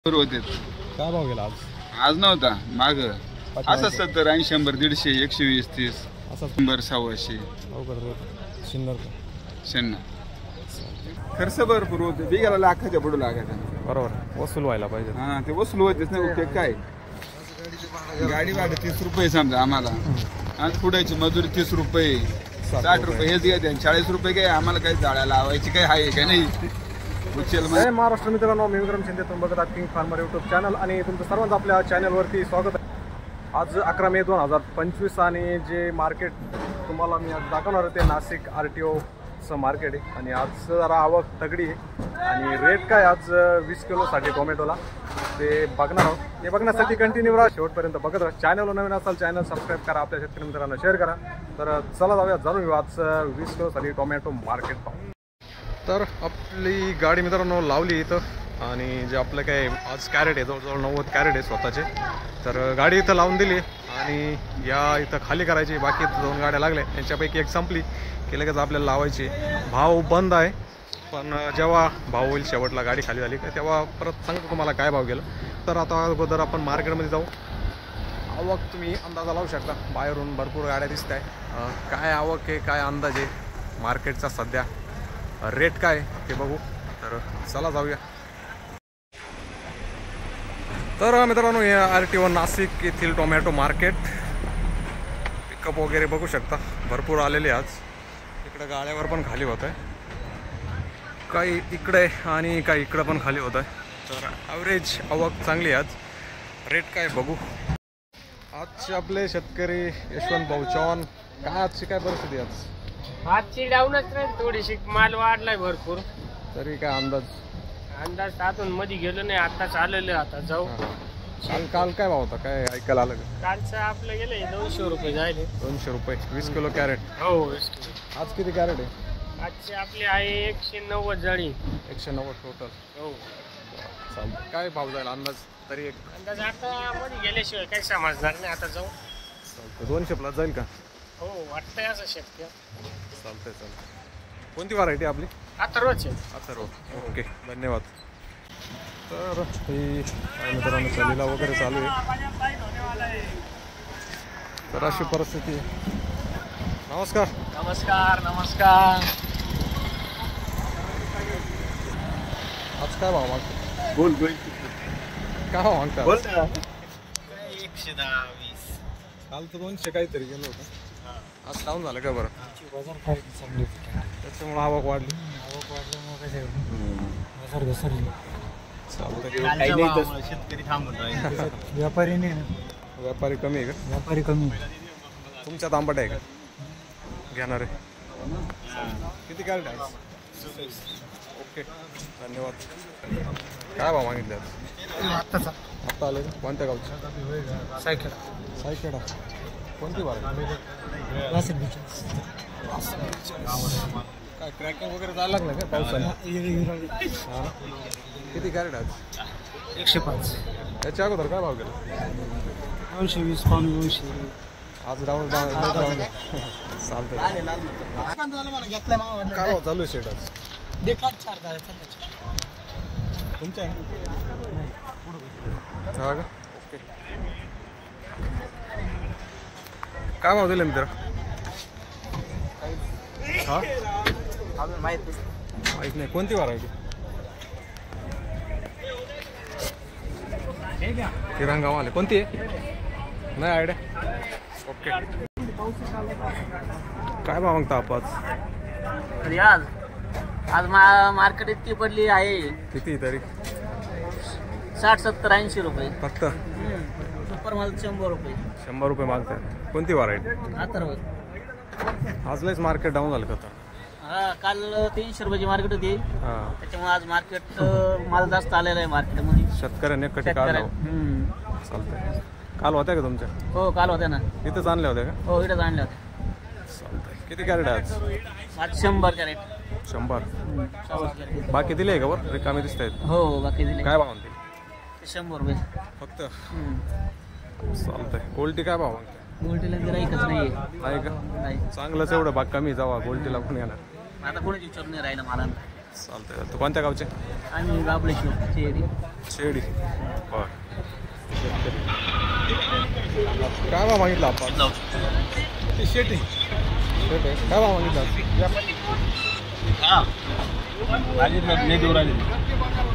होते काय भाव गेला आज? आज नव्हता माग असं 70 80 100 150 120 30 असा 100 सव्वाशे शन्न खर्च भरपूर होते बिगाला लाखाच्या पुढे लागायचा बरोबर वसूल व्हायला पाहिजे. हा ते वसूल होतेच नाही उपयोग काय गाडी भाडं 30 रुपये समजा आम्हाला आज पुढायची मजुरी 30 रुपये 60 रुपये हेच घ्यायचे 40 रुपये काय आम्हाला काही जाळ्या लावायची काय आहे का नाही उचल. महाराष्ट्र मित्रांनो मी विक्रम शिंदे तुम्ही बघत आहात किंग फार्मर यूट्यूब चॅनल आणि तुमचं सर्वांचं आपल्या चॅनलवरती स्वागत आहे. आज 11 मे 2025 आणि जे मार्केट तुम्हाला मी आज दाखवणार आहे ते नाशिक RTOचं मार्केट आहे आणि आज जरा आवक तगडी आहे आणि रेट काय आज 20 किलोसाठी टोमॅटोला ते बघणार आहोत. हे बघण्यासाठी कंटिन्यू राहा शेवटपर्यंत बघत राहा. चॅनलवर नवीन असाल चॅनल सबस्क्राईब करा आपल्या शेतकरी मित्रांना शेअर करा. तर चला जाऊया जाणून घेऊ आज 20 किलोसाठी टोमॅटो मार्केट पाहू. तर आपली गाडी मित्रांनो लावली इथं आणि जे आपलं काय आज कॅरेट आहे जवळजवळ 90 कॅरेट आहे स्वतःचे. तर गाडी इथं लावून दिली आणि या इथं खाली करायची बाकी 2 गाड्या लागल्या यांच्यापैकी एक संपली की लगेच आपल्याला लावायची. भाव बंद आहे पण जेव्हा भाव होईल शेवटला गाडी खाली झाली का तेव्हा परत सांगतो तुम्हाला काय भाव गेलं. तर आता अगोदर आपण मार्केटमध्ये जाऊ. आवक तुम्ही अंदाजा लावू शकता बाहेरून भरपूर गाड्या दिसत आहे. काय आवक आहे काय अंदाज आहे मार्केटचा सध्या रेट काय ते बघू. तर चला जाऊया. तर मित्रांनो हे RTO नाशिक येथील टोमॅटो मार्केट पिकअप वगैरे बघू शकता भरपूर आलेले आज. इकडे गाड्यावर पण खाली होत आहे काही इकडे आणि काही इकडं पण खाली होत आहे. तर ॲव्हरेज आवक चांगली आज. रेट काय बघू. आजचे आपले शेतकरी यशवंत भाऊ चव्हाण काय आजची काय परिस्थिती आज? आजची डाऊनच नाही थोडीशी माल वाढलाय भरपूर. तरी काय अंदाज आतून मध्ये गेलो नाही आता चाललेलं आता जाऊ. काल काय भाव होता काय ऐकायला आलं का? कालचं आपलं गेलं 200 रुपये जायले. 200 रुपये 20 किलो कॅरेट. हो आज किती कॅरेट आहे? आजची आपली आहे 190 जाळी 190 टोटल. हो चालतं. काय भाव जाईल अंदाज तरी एक अंदाज आता मध्ये गेल्याशिवाय काही समजणार नाही आता जाऊ. चालतं 200 प्लस जाईल का? हो वाटतंय असं शक्य. चालतंय. कोणती व्हरायटी आपली? आता रोज आहे. आता रो ओके धन्यवाद. तर ही मित्रांनो चलीला वगैरे चालू आहे. तर अशी परिस्थिती. नमस्कार. नमस्कार आज काय भाव मागतो? बोल काय भाव मागता? 110-20. काल तर 200 काहीतरी गेलं होतं. आज डाऊन झालं का बरं? त्याच्यामुळे आवक वाढली. शेतकरी थांबत व्यापारी नाही. व्यापारी कमी आहे का? व्यापारी कमी. तुमच्यात आंबट आहे का? घेणार आहे. किती कॅरेट आहे? ओके धन्यवाद. काय भाव मागितले आज? आत्ता आले का? कोणत्या गावचे? सायखेडा. कोणती बार? काय क्रॅकिंग वगैरे जायला लागलं का पावसाने? किती कॅरेट आज? 105. याच्या अगोदर काय भाव गेला? 220 पाऊण 200. आज डाऊन चालतंय. काय भाव चालू आहे शेट आज? तुमच्या हा का? ओके. काय भाव दिले मित्र? हा माहीत नाही. कोणती व्हरायटी? तिरंगावाले कोणती आहे? नाही आयडिया. ओके. काय भाव मागता आपण आज? आज मार्केट इतकी पडली आहे किती तरी? 60 70 80 रुपये फक्त. सुपर माल 100 रुपये. 100 रुपये मागताय. कोणती व्हरायटी? अथर्व. आज लयच मार्केट डाऊन झालं का? हा काल 300 रुपयाची मार्केट होती हां त्याच्यामुळे आज मार्केट माल जास्त आलेला आहे मार्केटमध्ये. शेतकऱ्यांनी कटी काढला. चालतंय. काल होत्या का तुमच्या? हो काल होत्या ना. इथंच आणल्या होत्या का? हो इथंच आणल्या होत्या. चालतंय. किती कॅरेट आहे आज? आज 100 कॅरेट. 100. बाकी दिले का बरं? रिकामे दिसत आहेत. हो बाकी दिले. काय भाव दिले? 100 रुपये फक्त. चालतंय. क्वालिटी काय भाव मागताय? गोल्टीला गिराईकच नाही नाही का? नाही. चांगलंच एवढं बाग कमी जावा गोल्टीला पण येणार. आता कोणीच विचारून नाही राहिलं मला. चालतंय. कोणत्या गावचे? आणि गाबळे शेरी शेडी. बर. काय भाव मागितला आपण? शेटी. शेट आहे. काय भाव मागितला?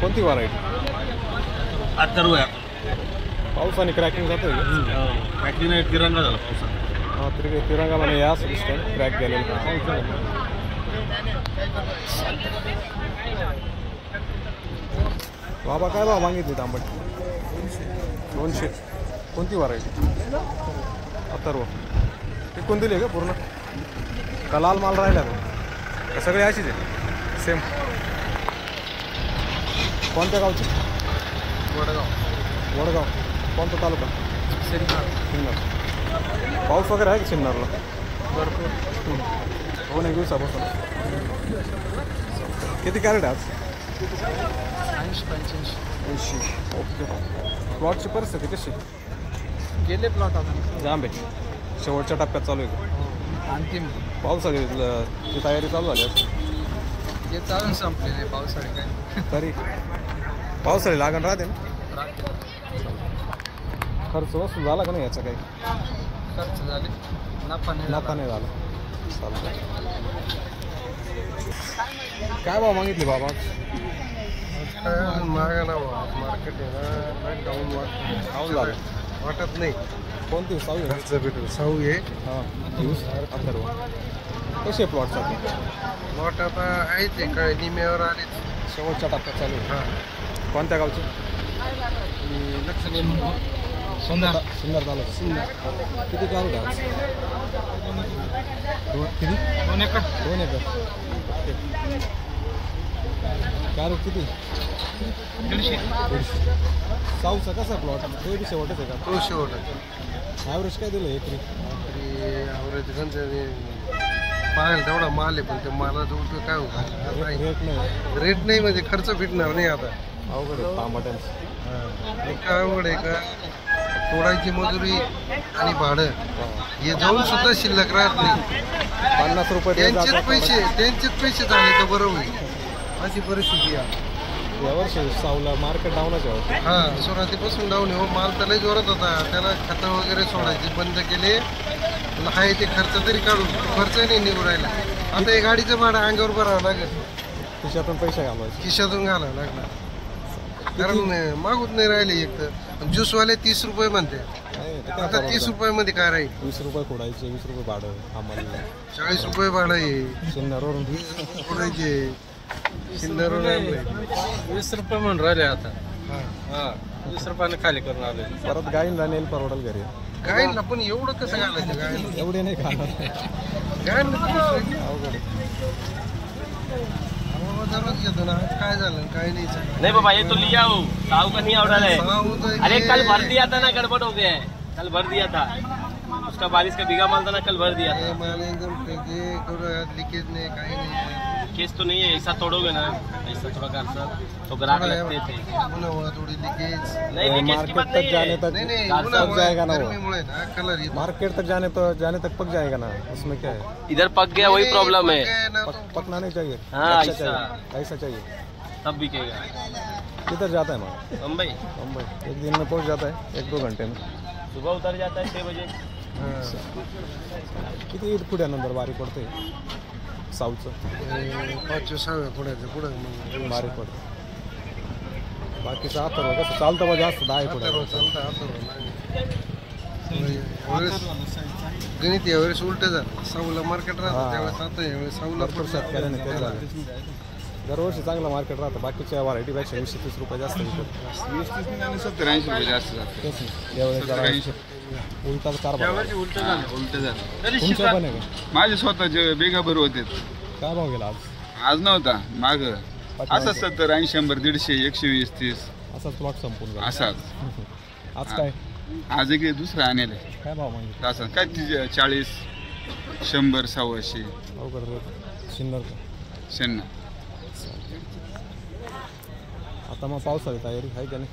कोणती व्हरायटी? पावसाने क्रॅकिंग जातोय तिरंगा झाला पावसात. हा तिरंगा म्हणे या सिस्टम क्रॅक गेलेला. बाबा काय भाव मागितली तांबट? 200. कोणती व्हरायटी? अथर्व. टिकून दिली का पूर्ण? का लाल माल राहिला का सगळे अशीच आहे सेम? कोणत्या गावची? वडगाव. कोणता तालुका? सिन्नर. पाऊस वगैरे आहे का सिन्नरला? भरपूर. हो एक दिवसापासून. किती कॅरेट आहे आज? 80. ओके. प्लॉटची परिस्थिती कशी? गेले प्लॉट आता जांबे शेवटच्या टप्प्यात चालू आहे का? अंतिम पावसाळ्याची तयारी चालू झाली असं? जे चालून संपलेले पावसाळे काय तरी पावसाळी लागण राहते ना? खर्च वसूल झाला का नाही याचा काही? खर्च झाले नफा नाही झाला. चालतं. काय भाव मागितले बाबा? मागायला मार्केट आहे ना डाऊन झालं वाटत नाही. कोणती? साऊ आहे? खर्च भेटून साऊ आहे. हां अथर्व. कसे प्लॉटसाठी? प्लॉट आता आहे ते काय निम्यावर आले. शेवटच्या टप्प्यात चालू आहे. हां कोणत्या गावचे? लक्ष सुंदर तालुका. किती कॅरेट आहे आज? किती? 2 एकर. 2 एकर. कॅरेट किती? 150. साऊचा कसा प्लॉट? तो बी शेवटच आहे का? तो शेवट ॲव्हरेज काय दिलं एकरी? ॲव्हरेज पाहायला तेवढा माल आहे पण ते मालाचा उपयोग काय होता? रेट नाही. रेट नाही म्हणजे खर्च भेटणार नाही आता. अवघड आहे टमाट्यांचं. काय अवघड आहे का? तोडायची मजुरी आणि भाडं हे जाऊन सुद्धा शिल्लक राहत नाही. 50 रुपये त्यांचेच पैसे झाले तर बरं होईल अशी परिस्थिती आहे. यावर्षी साऊला मार्केट डाऊनच आहे. हां सुरुवातीपासून डाऊन हो. माल त्याला जोरात होता. त्याला खतं वगैरे सोडायचे बंद केले. हाय ते खर्च तरी काढून खर्च नाही निघून राहिला. आता हे गाडीचं भाडं अंगावर भरावं लागेल. खिशातून पैसे घालवायचे. खिशातून घालावं लागणार. कारण मागूत नाही राहिले. एक तर ज्यूसवाले 30 रुपये म्हणते. आता 30 रुपयामध्ये काय राहील? 20 रुपये फोडायचे. 20 रुपये भाडं आम्हाला. 40 रुपये भाडं आहे. सिन्नरवरून फोडायचे. सिन्नरवरून 20 रुपये म्हणून राहिले आता. हां 20 रुपयाने खाली करून आले. परत गाईंना नेल परवडल घरी. गायला पण एवढं कसं घालायचं? गायला एवढे नाही खाणार. अवघड दररोज घेतो ना. काय झालं काय नाही झालं. नहीं बाबा ये तो लिया हो साहू का नहीं ऑर्डर है. अरे कल भर दिया था ना, गड़बड़ हो गया है. कल भर दिया था उसका 22 का बीघा माल था ना, कल भर दिया था. माल एकदम लिकेज नहीं काही नाही. केस तो नहीं है. ऐसा तोड़ोगे ना ऐसा थोड़ा करसा तो ग्राहक लगते थे. थोड़ी लिकेज नहीं लिकेज की बात मार्केट तक नहीं जाने है. तक नहीं पक जाएगा ना वो. गर्मीमुळे ना कलर येतो. मार्केट तक जाने तक पक जाएगा ना. उसमें क्या है? इधर पक गया वही प्रॉब्लम है. पकना नहीं चाहिए. हाँ, अच्छा ऐसा. चाहिए. ऐसा चाहिए. तब बिकेगा. किधर जाता है माल? मुंबई मुंबई. एक दिन में पहुंच जाता है. 1-2 घंटे में. सुबह उतर जाता है 6 बजे. किती पुढ्यानंतर बारी पडते साऊचं? 5-6 पुढ्याचं पुढं बारीक पडतं. बाकीचं अथर्व कसं चालतं मग जास्त 10 पुढे. गणित यावेळेस उलट झालं. साऊला मार्केट राहतं त्यावेळेस आता यावेळेस साऊला शेतकऱ्याने तेच झालं. दरवर्षी चांगलं मार्केट राहतं. बाकीच्या व्हरायटीपेक्षा 20-30 रुपये जास्त विकत. 70-80 रुपये जास्त जातात. तेच नाही. यावेळेस जरा उलटाच कारभार. उलट झालं. तुमच्या पण आहे का? माझे स्वतःचे बेगाभर होते. काय भाव गेला आज? आज नव्हता माग असा 70, 80, 100, 150, 120, 30 असाच प्लॉट संपून गेला. असाच. आज काय? आज एक दुसरा आणले. काय भाव मागितला? असं काय 40, 100, 100. अवघड रेट. सिन्नर का? शेण. आता मग पावसाळी तयारी आहे का नाही?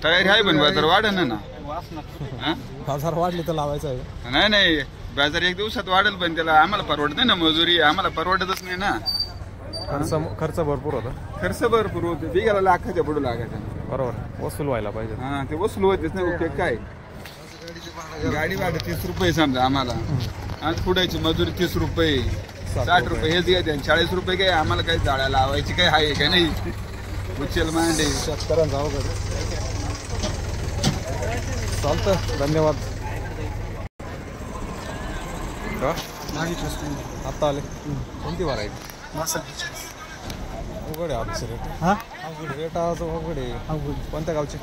तयारी आहे पण बाजार वाढेल ना. हा? बाजार वाढली तर लावायचं आहे. नाही बाजार एक दिवसात वाढेल पण त्याला आम्हाला परवडत नाही ना. मजुरी आम्हाला परवडतच नाही ना. खर्च भरपूर होता. खर्च भरपूर होते, बिघाला लाखाच्या पुढे लागायचा. बरोबर, वसूल व्हायला पाहिजे. हा ते वसूल होतेच नाही. ओके काय गाडी भाडं 30 रुपये समजा आम्हाला, आणि पुढायची मजुरी 30 रुपये, 60 रुपये हेच घ्यायचे. 40 रुपये काय आम्हाला काही जाळ्या लावायची काय आहे का नाही. उचल मांडे शेतकऱ्यांचा अवघड. चालतं, धन्यवाद. आता आले कोणती व्हरायटी? अवघड आहे आजचं रेट. अवघड रेट आज अवघड आहे. कोणत्या गावचे?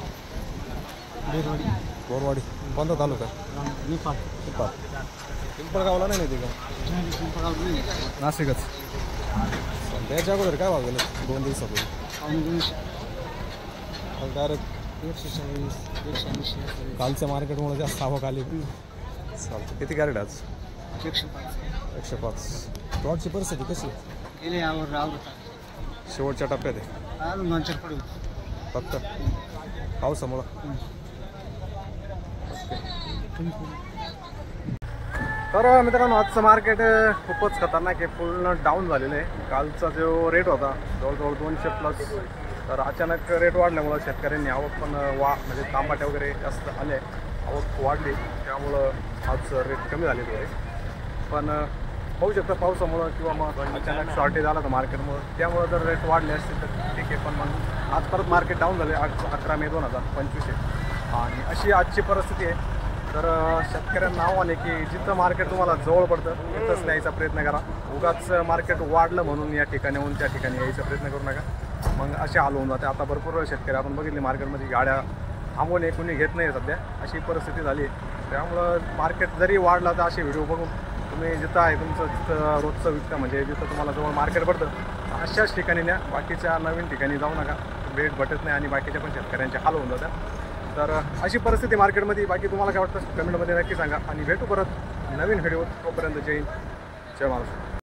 बोरवाडी. कोणता तालुका? पिंपळगावला नाही ते का? नाशिकच. त्याच्या अगोदर काय भाव गेलं 2 दिवसापूर्वी? डायरेक्ट 140 कालच्या मार्केटमुळे जास्त आवक आली. चालतं. किती कॅरेट आज? 105. प्लॉटची परिस्थिती कशी? शेवटच्या टप्प्यात आहे फक्त पावसामुळं. तर मित्रांनो, आजचं मार्केट खूपच खतरनाक आहे. पूर्ण डाऊन झालेलं आहे. कालचा जो रेट होता जवळजवळ 200+, तर अचानक रेट वाढल्यामुळं शेतकऱ्यांनी आवक पण म्हणजे तांबाटे वगैरे जास्त आले, आवक वाढली, त्यामुळं आज रेट कमी झाले थोडे. पण होऊ शकतं पावसामुळं किंवा मग अचानक शॉर्टेज आलं तर मार्केटमुळं, त्यामुळं जर रेट वाढले असतील तर ठीक आहे. पण मग आज परत मार्केट डाऊन झाले. 11 मे 2025 आहे आणि अशी आजची परिस्थिती आहे. तर शेतकऱ्यांना आव्हान आहे की जिथं मार्केट तुम्हाला जवळ पडतं तिथंच न्यायचा प्रयत्न करा. उगाच मार्केट वाढलं म्हणून या ठिकाणाहून त्या ठिकाणी यायचा प्रयत्न करू नका, मग असे हाल होऊन जाते. आता भरपूर शेतकरी आपण बघितले मार्केटमध्ये गाड्या थांबवणे कोणी घेत नाही सध्या, अशी परिस्थिती झाली आहे. त्यामुळं मार्केट जरी वाढला तर असे व्हिडिओ बघून तुम्ही जिथं आहे तुमचं जिथं रोजचं विकतं म्हणजे जिथं तुम्हाला जवळ मार्केट पडतं अशाच ठिकाणी न्या. बाकीच्या नवीन ठिकाणी जाऊ नका, वेट भेटत नाही आणि बाकीच्या पण शेतकऱ्यांचे हाल होऊन जातात. तर अशी परिस्थिती मार्केटमध्ये. बाकी तुम्हाला काय वाटतं कमेंटमध्ये नक्की सांगा आणि भेटू परत नवीन व्हिडिओ. तोपर्यंत जय हिंद, जय महाराष्ट्र.